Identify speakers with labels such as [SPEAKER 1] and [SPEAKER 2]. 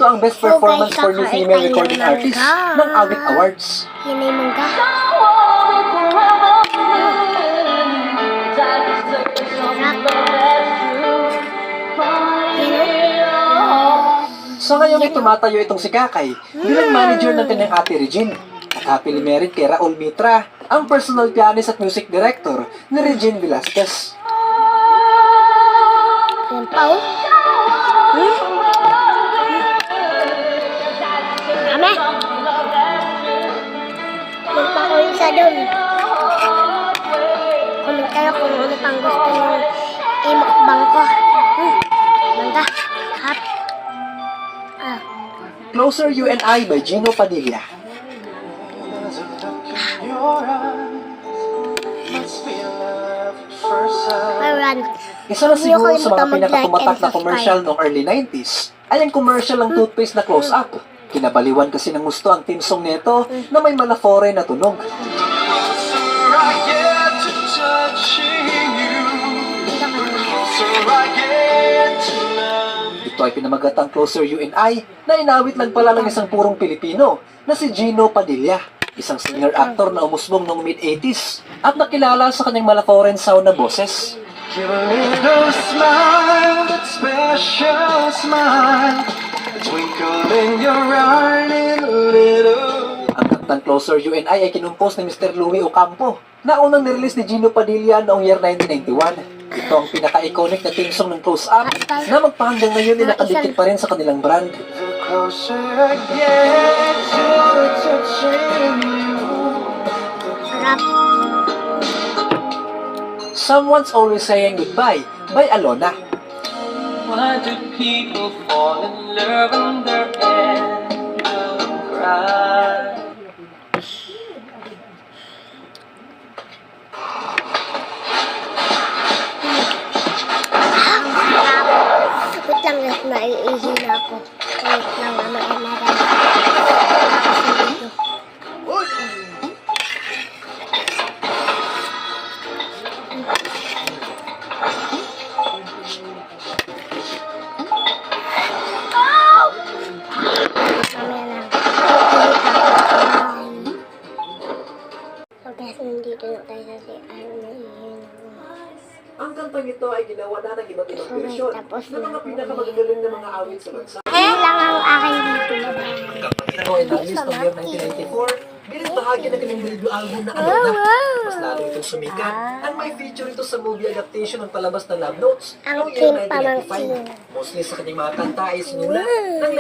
[SPEAKER 1] ang Best Performance for New Female Recording Artist ng AWIC Awards.
[SPEAKER 2] Yan ay mangga.
[SPEAKER 1] Sa ngayon ay tumatayo itong si Kakay bilang manager ng kanyang ate Regine at happily married kay Raul Mitra, ang personal pianist at music director ni Regine Velasquez.
[SPEAKER 2] Yan pa oh. Dami. Yan pa ko isa dun. Comment kayo kung ano pang gusto nyo i-mukbang ko. Mangga. Hap.
[SPEAKER 1] Closer You and I by Gino Padilla.
[SPEAKER 2] Ayan.
[SPEAKER 1] Isa na siguro sa mga pinakatumatak na commercial noong early 90s ay ang commercial ng toothpaste na Close Up. Kinabaliwan kasi ng gusto ang theme song nito na may malafore na tunog. Ito ay pinamagatang Closer You and I na inawit lang pala ng isang purong Pilipino na si Gino Padilla, isang singer-actor na umusbong noong mid-80s at nakilala sa kanyang malaforean sound na boses.
[SPEAKER 3] Give a little smile, that special smile, a twinkle in your eye, little.
[SPEAKER 1] Ang kantang Closer You and I ay kinumpos ni Mr. Louie Ocampo na unang nirelease ni Gino Padilla noong year 1991. Ito ang pinaka-iconic na theme song ng Close Up na magpahanggang ngayon ay nakadikit pa rin sa kanilang brand.
[SPEAKER 3] The closer I get to touching you.
[SPEAKER 2] Rap.
[SPEAKER 1] Someone's Always Saying Goodbye by Alona.
[SPEAKER 3] Why do people fall in love and their end of cry?
[SPEAKER 2] Wait lang, naiihi na ako. Wait lang, may
[SPEAKER 1] Ang kantang ito ay ginawa na ng iba't ibang bersyon ng mga pinakamagagaling na mga awit sa bansa.
[SPEAKER 2] Yan lang ang aking dito.
[SPEAKER 1] Ito ay na-release noong year 1994 bilang bahagi ng kanyang debut album na Alona. Mas lalo itong sumikat at may feature ito sa movie adaptation ng palabas ng Love Notes
[SPEAKER 2] Ang
[SPEAKER 1] noong year
[SPEAKER 2] Kim Pamangkin.
[SPEAKER 1] 1995. Mostly sa kanyang mga kanta ay sinulat ng